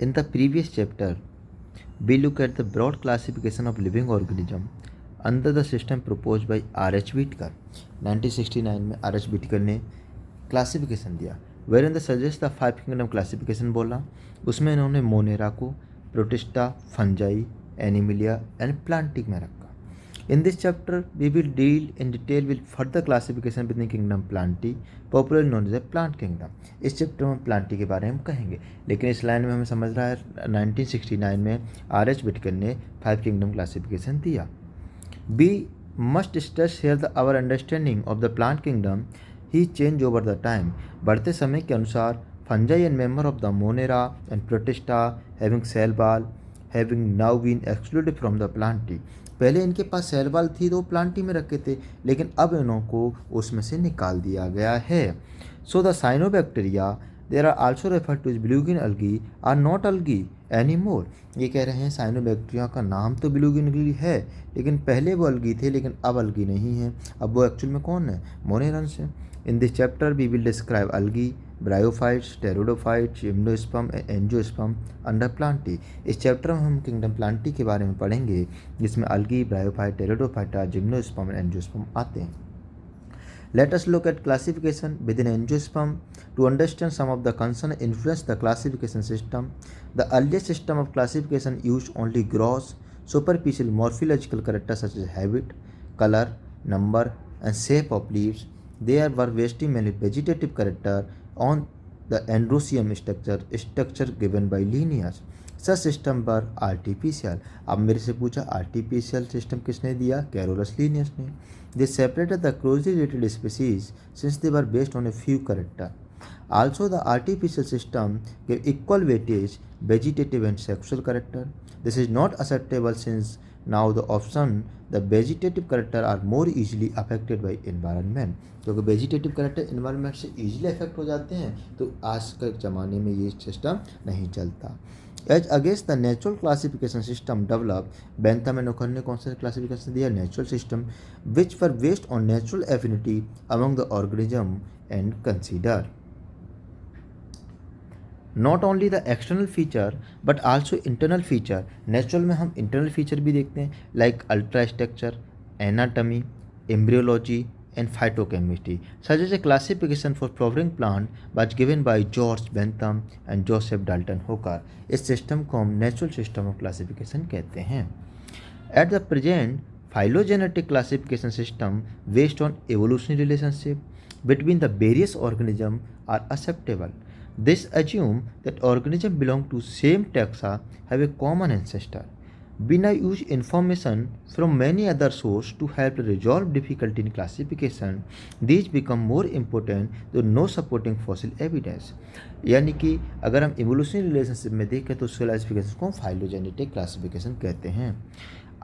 In the previous chapter, we look at the broad classification of living organism under the system proposed by R.H. Whitaker. 1969 में R.H. Whitaker ने classification दिया, where in the suggest the 5 kingdom classification बोला। उसमें इन्होंने Monera को Protista, fungi, Animalia and Plantae में रखा। In this chapter we will deal in detail with further classification within kingdom Plantae, popular known as a plant kingdom. इस chapter में Plantae के बारे में हम कहेंगे, लेकिन इस लाइन में हमें समझ रहा है 1969 में R.H. विटकर ने 5 किंगडम क्लासिफिकेशन दिया। We must stress here the our understanding of the plant kingdom he change over the time. बढ़ते समय के अनुसार fungi and member of the Monera and Protista having cell wall having now been excluded from the Plantae. पहले इनके पास cell wall थी तो Plantae में रखे थे, लेकिन अब इन्हों को उसमें से निकाल दिया गया है। So the cyanobacteria there are also refer to blue green algae are not algae any more. ये कह रहे हैं साइनोबैक्टीरिया का नाम तो ब्लूगिन अलगी है, लेकिन पहले वो अलगी थे, लेकिन अब अलगी नहीं है। अब वो एक्चुअल में कौन है? मोनेरन्स है। In this chapter we will describe algae, bryophytes, pteridophytes, gymnosperm and angiosperm under plantae. इस चैप्टर में हम किंगडम प्लांटी के बारे में पढ़ेंगे, जिसमें algae, bryophyte, pteridophyta, gymnosperm and angiosperm आते हैं। Let us look at classification within angiosperm to understand some of the concern influence the classification system. The earliest system of classification used only gross, superficial morphological characters such as habit, color, number, and shape of leaves. There were wasting mainly vegetative character on the androsium structure given by Linnaeus. Such system were artificial. अब मेरे से पूछा artificial system किसने दिया? Carolus Linnaeus ने। They separated the closely related species since they were based on a few character. Also, the artificial system gave equal weightage vegetative and sexual character. This is not acceptable since now the option the vegetative character are more easily affected by environment. क्योंकि vegetative character environment से easily affect हो जाते हैं, तो आज के ज़माने में ये सिस्टम नहीं चलता। As against the natural classification system develop, Bentham and Hooker ने कौन सा क्लासिफिकेशन दिया? Natural system, which were based on natural affinity among the organism and consider not only the external feature but also internal feature. Natural में हम internal feature भी देखते हैं, like ultra structure, anatomy, embryology and phytochemistry. Such as a classification for flowering plant was given by George Bentham and Joseph Dalton Hooker. इस system को हम natural system of classification कहते हैं। At the present phylogenetic classification system based on evolutionary relationship between the various organisms are acceptable. This assume that organisms belong to same taxa have a common ancestor. We now use information from many other sources to help resolve difficulty in classification. These become more important to no supporting fossil evidence. यानी कि अगर हम evolutionary relationship में देखें तो उस classification को phylogenetic classification कहते हैं।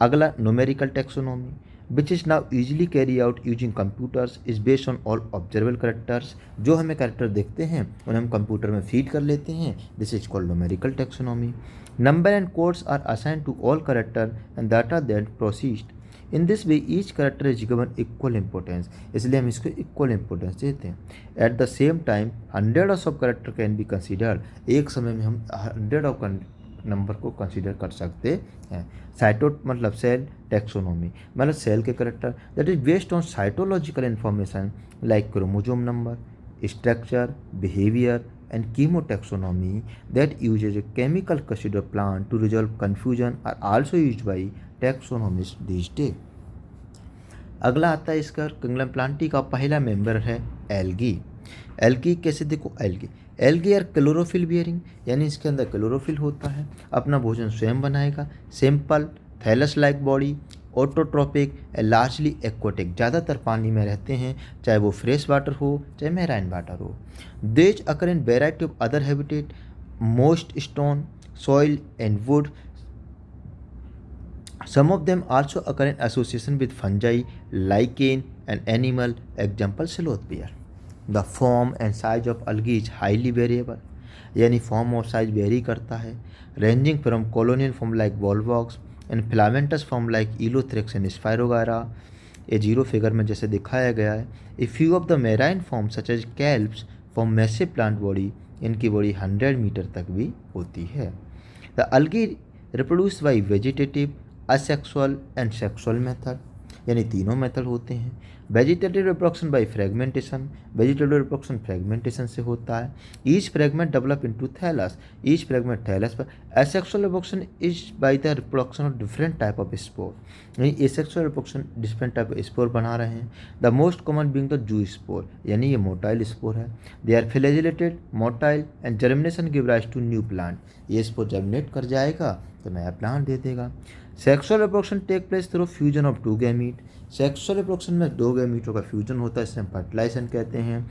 अगला numerical taxonomy, which is now easily carry out using computers, is based on all observable characters. जो हमें कैरेक्टर देखते हैं उन्हें हम कंप्यूटर में फीड कर लेते हैं। This is called numerical taxonomy. Number and codes are assigned to all character and data then processed. In this way each character is given equal importance. इसलिए हम इसको equal importance देते हैं। At the same time hundreds of character can be considered. एक समय में हम 100 of number को कंसीडर कर सकते हैं। साइटो मतलब सेल, टेक्सोनोमी मतलब सेल के character that is based on cytological information like chromosome number, structure, behaviour and chemotaxonomy that uses a chemical consider plant to resolve confusion are also used by taxonomist this day. अगला आता है इसका kingdom Plantae का पहला member है algae. Algae कैसे देखो, algae are chlorophyll bearing, यानी इसके अंदर क्लोरोफिल होता है, अपना भोजन स्वयं बनाएगा, simple thallus like body, autotrophic and largely aquatic, ज़्यादातर पानी में रहते हैं, चाहे वो फ्रेश वाटर हो चाहे मैराइन वाटर हो। These occur in variety of other habitat, moist stone, soil and wood. Some of them also occur in association with fungi, lichen and animal, example sloth bear. The form and size of algae is highly variable, यानी form और size vary करता है, ranging from colonial form like volvox and filamentous form like ulothrix and spirogyra. ये zero figure में जैसे दिखाया गया है। A few of the marine form such as kelps form massive plant body, इनकी बॉडी 100 मीटर तक भी होती है। The algae reproduce by vegetative, asexual and sexual method, यानी तीनों मेथड होते हैं। Vegetative reproduction by fragmentation, vegetative reproduction fragmentation से होता है। Each fragment develop into thallus, each fragment thallus पर। Asexual reproduction is by the reproduction of different type of spore, यानी asexual reproduction different type of spore बना रहे हैं। The most common being the zoospore, यानी ये motile spore है। They are flagellated, motile and germination give rise to new plant, ये spore germinate कर जाएगा तो नया प्लांट दे देगा। Sexual reproduction take place through fusion of two gamete, sexual reproduction में दो गैमीटों का फ्यूजन होता है, इसे हम फर्टिलाइजेशन कहते हैं।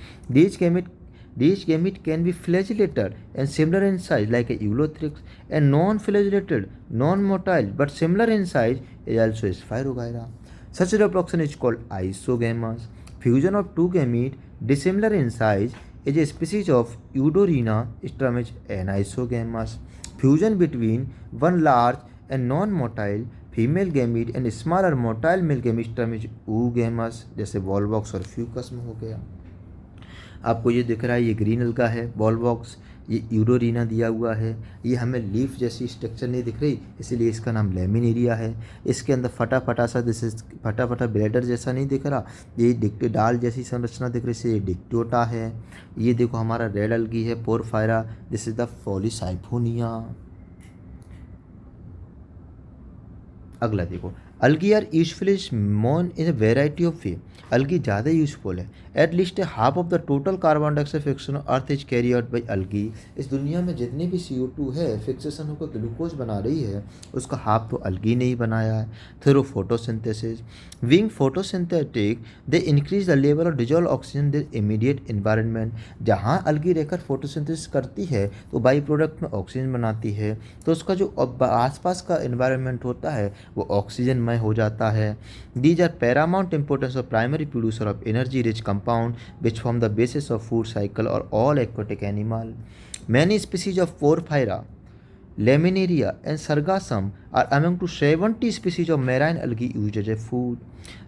These gamete can be flagellated and similar in size like a eulothrix, and non-flagellated, non-motile but similar in size is also Spirogyra. Such reproduction is called isogamous. Fusion of two gametes dissimilar in size is a species of Eudorina, is termed as anisogamous. Fusion between one large and non-motile female gamete and smaller motile male gamete term is oogamous, जैसे Volvox और Fucus में हो गया। आपको ये दिख रहा है, ये ग्रीन अलगा है वॉलवॉक्स, ये यूडोरीना दिया हुआ है। ये हमें लीफ जैसी स्ट्रक्चर नहीं दिख रही, इसीलिए इसका नाम लेमिनेरिया है। इसके अंदर फटा फटा सा फटा फटा ब्लेडर जैसा नहीं दिख रहा, ये डाल जैसी संरचना दिख रही है, ये डिक्टोटा है। ये देखो हमारा रेड अलगी है porphyra, this is the Polysiphonia. अगला देखो, अलगी आर यूजफुल इज मोन इन अ वेराइटी ऑफ वे, अलगी ज़्यादा यूजफुल है। At least half of the total carbon dioxide fixation earth is carry out by algae. इस दुनिया में जितनी भी CO2 है फिक्सेशन होकर ग्लूकोज बना रही है, उसका हाफ तो अलगी ने ही बनाया है through photosynthesis. Being photosynthetic they increase the level of dissolve oxygen the immediate environment. जहाँ अलगी रहकर फोटोसिंथेसिस करती है तो बाई प्रोडक्ट में ऑक्सीजन बनाती है, तो उसका जो आसपास का इन्वायरमेंट होता है वो ऑक्सीजनमय हो जाता है। These are paramount importance of primary producer of energy rich compound which form the basis of food cycle or all aquatic animal. Many species of Porphyra, Laminaria and Sargassum are among to 70 species of marine algae used as a food.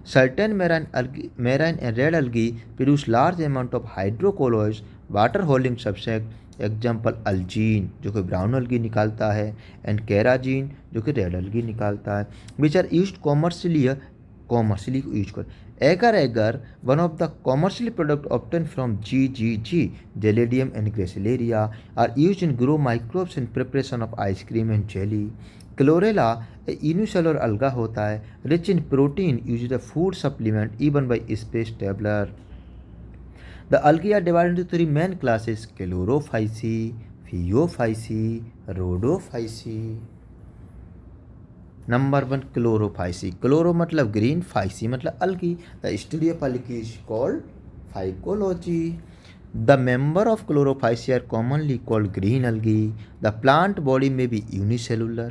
Certain marine and red algae produce large amount of hydrocolloids, water holding substrate, example algin जो कि brown अलगी निकालता है, and कैराजीन जो कि red algae निकालता है, which are used commercially use कर। Agar agar one of the commercial product obtain from GGG, gelidium and gracilaria, are use in grow microbes in preparation of ice cream and jelly. Chlorella unicellular alga होता है, rich in protein, use the food supplement even by space traveller. The algae are divided into three main classes: Chlorophyceae, Phaeophyceae, Rhodophyceae. Number 1, Chlorophyceae. Chloro मतलब green, Phyceae मतलब algae. The study of algae is called phycology. The member of Chlorophyceae are commonly called green algae. The plant body may be unicellular,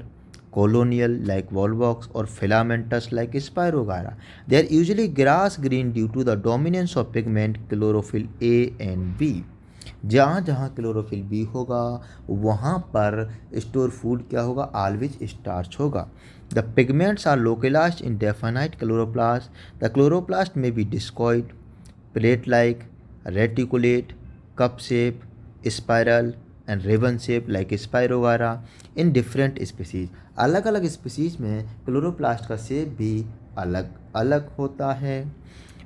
colonial like volvox, or filamentous like Spirogyra. They are usually grass green due to the dominance of pigment chlorophyll A and B. जहाँ जहाँ chlorophyll B होगा वहाँ पर store food क्या होगा, always starch होगा। The pigments are localised in definite chloroplast. The chloroplast में be discoid, plate like, reticulate, cup shape, spiral and ribbon shape like spirogyra in different species. अलग अलग species में क्लोरोप्लास्ट का shape भी अलग अलग होता है।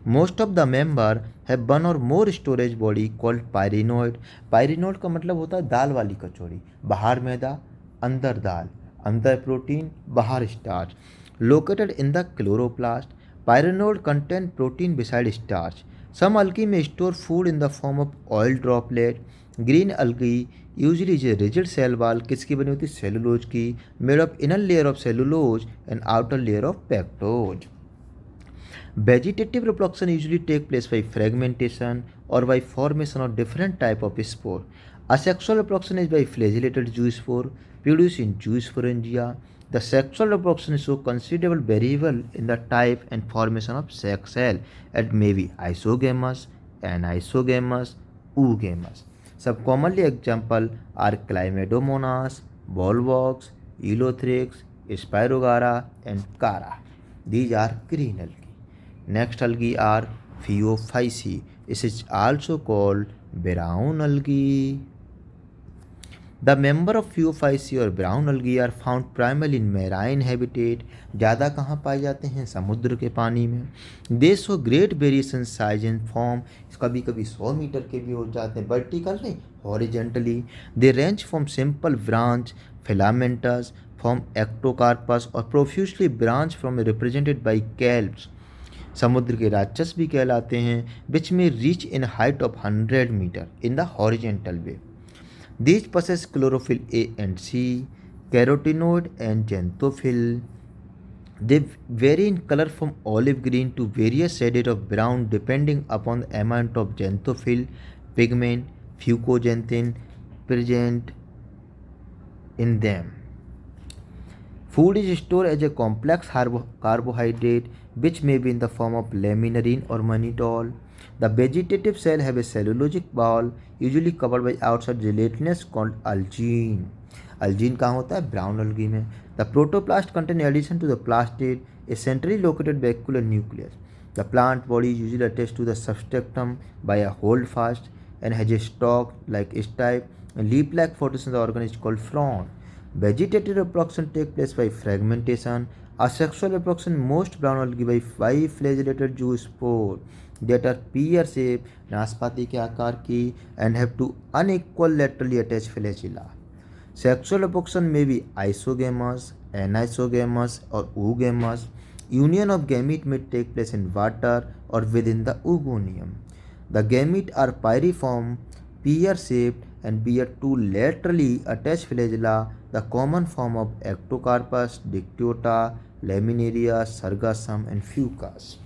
मोस्ट ऑफ द मेंबर है वन और मोर स्टोरेज बॉडी कॉल्ड पायरिनोइड। पायरिनोइड का मतलब होता है दाल वाली कचौड़ी, बाहर मैदा अंदर दाल, अंदर प्रोटीन बाहर starch. Located in the chloroplast, pyrenoid contain protein beside starch. Some algae may store food in the form of oil droplet. Green algae usually जो रिजिड सेल वाल किसकी बनी होती है, सेलुलोज की, made of inner layer of cellulose and outer layer of pectose. Vegetative reproduction usually take place by fragmentation or by formation of different type of spore. Asexual reproduction is by flagellated zoospore produced in zoosporangia. The sexual reproduction show considerable variable in the type and formation of sex cell and may be isogamous, anisogamous, oogamous. Some commonly example are Chlamydomonas, Volvox, Elothrix, Spirogyra and Cara. These are green algae. Next algae are Phaeophyceae. This is also called brown algae. The member of phaeophyceae और brown algae are found primarily in marine habitat. ज़्यादा कहाँ पाए जाते हैं? समुद्र के पानी में। They show great variation size and form. कभी कभी 100 मीटर के भी हो जाते हैं, वर्टिकल नहीं, horizontally. They range from simple branch filamentous from ectocarpus और profusely branch from represented by kelps. समुद्र के राक्षस भी कहलाते हैं, which may reach in height of 100 metre in the horizontal way. These possess chlorophyll A and C, carotenoid and xanthophyll. They vary in color from olive green to various shades of brown depending upon the amount of xanthophyll pigment, fucoxanthin present in them. Food is stored as a complex carbohydrate which may be in the form of laminarine or mannitol. The vegetative cell have a cellulosic ball usually covered by outside gelatinous called algine. Algine कहाँ होता है? Brown algae में. The protoplast contain addition to the plastid a centrally located vacuolar nucleus. The plant body is usually attached to the substratum by a holdfast and has a stalk-like stipe. A leaf-like formation of the organ is called frond. Vegetative reproduction takes place by fragmentation. Asexual reproduction most brown algae by 5 flagellated zoospore that are pear shaped, नाशपाती के आकार की, and have two unequal laterally attached flagella. Sexual reproduction may be isogamous, anisogamous or oogamous. Union of gamete may take place in water or within the oogonium. The gamete are pyriform, pear shaped and bear two laterally attached flagella. The common form of Ectocarpus, Dictyota, Laminaria, Sargassum and Fucus.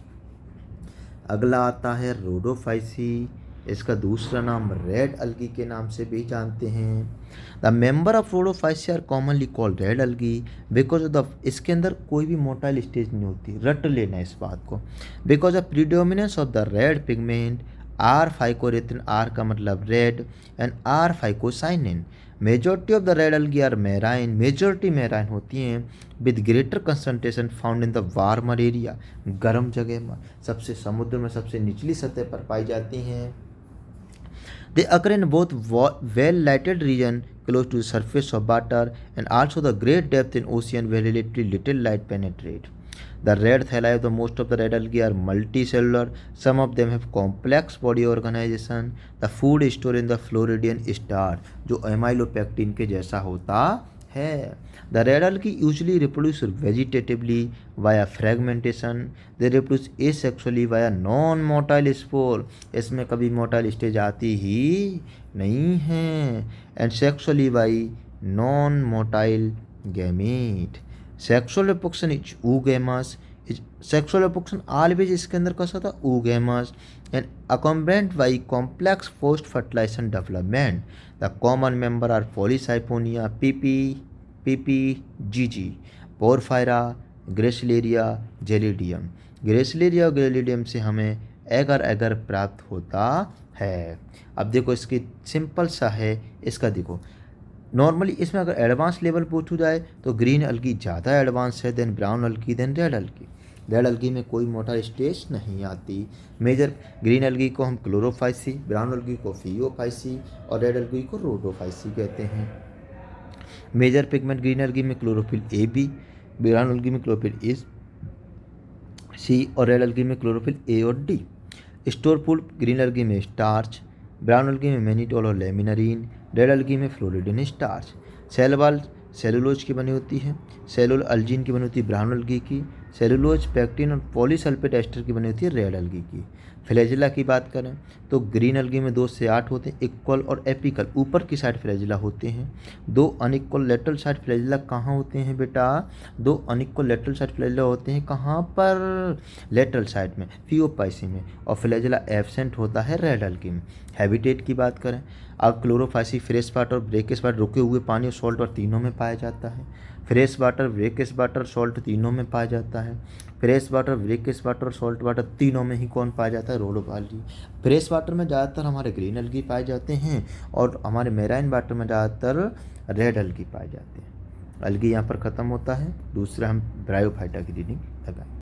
अगला आता है Rhodophyceae. इसका दूसरा नाम red अलगी के नाम से भी जानते हैं। The member of rhodophyceae are commonly called red algae because of the, इसके अंदर कोई भी मोटाइल स्टेज नहीं होती, रट लेना इस बात को। Because of predominance of the red pigment, R phycoerythrin, R का मतलब red and R phycocyanin. Majority of the red algae are marine, majority marine होती हैं with greater concentration found in the warmer area, गर्म जगह में, सबसे समुद्र में सबसे निचली सतह पर पाई जाती हैं। They occur in both well lighted region close to the surface of water and also the great depth in ocean where relatively little light penetrate. The red thalli of the most of the red algae are multicellular. Some of them have complex body organization. The food is stored in the Floridian starch, जो amylopectin के जैसा होता है। The red algae usually reproduce vegetatively via fragmentation. They reproduce asexually via non-motile spore. इसमें कभी motile stage आती ही नहीं है। And sexually by non-motile gamete. Sexual reproduction is oogamous. Sexual reproduction always इसके अंदर कैसा था? oogamous and accompanied by complex post-fertilization development. The common member are Polycyphonia, PPGG, Porphyra, Gracilaria, Gelidium. Gracilaria और ग्रेलिडियम से हमें एगर एगर प्राप्त होता है। अब देखो इसकी सिंपल सा है, इसका देखो नॉर्मली इसमें अगर एडवांस लेवल पूछू जाए तो ग्रीन अलगी ज़्यादा एडवांस है then brown algae then red algae. Red algae में कोई मोटा स्टेज नहीं आती। मेजर ग्रीन अलगी को हम क्लोरोफाइसी, ब्राउन अलगी को फियोफाइसी और रेड अलगी को रोडोफाइसी कहते हैं। मेजर पिगमेंट ग्रीन अलगी में क्लोरोफिल ए बी, ब्राउन अलगी में क्लोरोफिल ए सी और रेड अलगी में क्लोरोफिल ए और डी। स्टोर पूल ग्रीन अलगी में स्टार्च, ब्राउन अलगी में मैनिटोल और लेमिनरीन, रेड अलगी में फ्लोरिडिन स्टार्च। सेल वॉल सेलुलोज की बनी होती है, सेलुल अल्जीन की बनी होती है ब्राउन अलगी की, सेलुलोज पैक्टिन और पॉलीसल्फेट एस्टर की बनी होती है रेड अलगी की। फ्लैजिला की बात करें तो ग्रीन अलगी में 2 से 8 होते हैं, इक्वल और एपिकल ऊपर की साइड फ्लैजिला होते हैं। 2 अनइक्वल लेटरल साइड फ्लैजिला कहाँ होते हैं बेटा? 2 अनइक्वल लेटरल साइड फ्लैजिला होते हैं कहाँ पर? लेटरल साइड में, फियोफाइसी में। और फ्लैजिला एब्सेंट होता है रेड अलगी में। हैबिटेट की बात करें अब क्लोरोफाइसी फ्रेश वाटर और ब्रेकिश वाटर, रुके हुए पानी और सॉल्ट वाटर तीनों में पाया जाता है। Fresh water, brackish water, salt तीनों में पाया जाता है। फ्रेश वाटर, ब्रेकिश वाटर और सॉल्ट वाटर तीनों में ही कौन पाया जाता है? रोडोफाइसी। फ्रेश वाटर में ज़्यादातर हमारे ग्रीन अलगी पाए जाते हैं और हमारे मेराइन वाटर में ज़्यादातर रेड अलगी पाए जाते हैं। अलगी यहाँ पर ख़त्म होता है। दूसरा हम ब्रायोफाइटा की रीडिंग लगाएं।